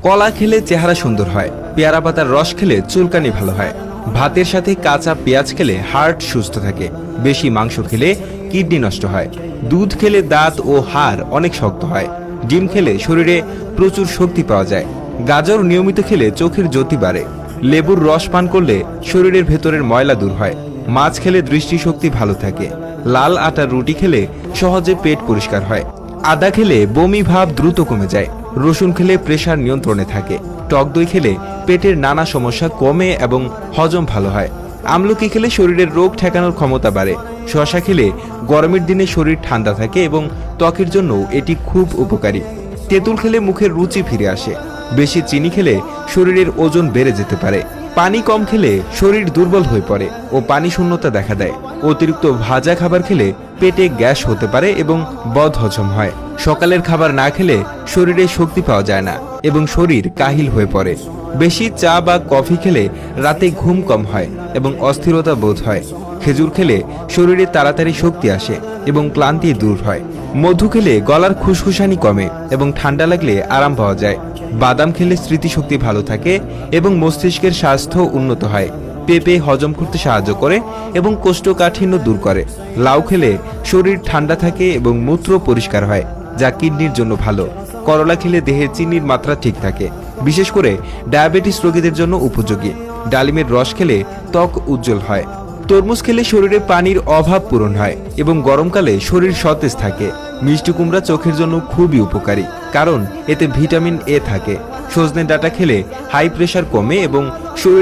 কলা খেলে চেহারা সুন্দর হয়, পেয়ারা পাতার রস খেলে চুলকানি ভালো হয়, ভাতের সাথে কাঁচা পেঁয়াজ খেলে হার্ট সুস্থ থাকে, বেশি মাংস খেলে কিডনি নষ্ট হয়, দুধ খেলে দাঁত ও হাড় অনেক শক্ত হয়, ডিম খেলে শরীরে প্রচুর শক্তি পাওয়া যায়, গাজর নিয়মিত খেলে চোখের জ্যোতি বাড়ে, লেবুর রস পান করলে শরীরের ভেতরের ময়লা দূর হয়, মাছ খেলে দৃষ্টিশক্তি ভালো থাকে, লাল আটার রুটি খেলে সহজে পেট পরিষ্কার হয়, আদা খেলে বমি ভাব দ্রুত কমে যায়, রসুন খেলে প্রেসার নিয়ন্ত্রণে থাকে, টক দই খেলে পেটের নানা সমস্যা কমে এবং হজম ভালো হয়, আমলকি খেলে শরীরের রোগ ঠেকানোর ক্ষমতা বাড়ে, শসা খেলে গরমের দিনে শরীর ঠান্ডা থাকে এবং ত্বকের জন্য এটি খুব উপকারী, তেঁতুল খেলে মুখের রুচি ফিরে আসে, বেশি চিনি খেলে শরীরের ওজন বেড়ে যেতে পারে, পানি কম খেলে শরীর দুর্বল হয়ে পড়ে ও পানি শূন্যতা দেখা দেয়, অতিরিক্ত ভাজা খাবার খেলে পেটে গ্যাস হতে পারে এবং বদহজম হয়, সকালের খাবার না খেলে শরীরে শক্তি পাওয়া যায় না এবং শরীর কাহিল হয়ে পড়ে, বেশি চা বা কফি খেলে রাতে ঘুম কম হয় এবং অস্থিরতা বোধ হয়, খেজুর খেলে শরীরে তাড়াতাড়ি শক্তি আসে এবং ক্লান্তি দূর হয়, মধু খেলে গলার খুশখুশানি কমে এবং ঠান্ডা লাগলে আরাম পাওয়া যায়, বাদাম খেলে স্মৃতিশক্তি ভালো থাকে এবং মস্তিষ্কের স্বাস্থ্য উন্নত হয়, পেঁপে হজম করতে সাহায্য করে এবং কোষ্ঠকাঠিন্য দূর করে, লাউ খেলে শরীর ঠান্ডা থাকে এবং মূত্র পরিষ্কার হয় যা কিডনির জন্য ভালো, করলা খেলে দেহে চিনির মাত্রা ঠিক থাকে, বিশেষ করে ডায়াবেটিস রোগীদের জন্য উপযোগী, ডালিমের রস খেলে ত্বক উজ্জ্বল হয়, তরমুজ খেলে শরীরে পানির অভাব পূরণ হয় এবং গরমকালে শরীর সতেজ থাকে, মিষ্টি কুমড়া চোখের জন্য খুবই উপকারী কারণ এতে ভিটামিন এ থাকে, সজনে ডাঁটা খেলে হাই প্রেশার কমে এবং শরীর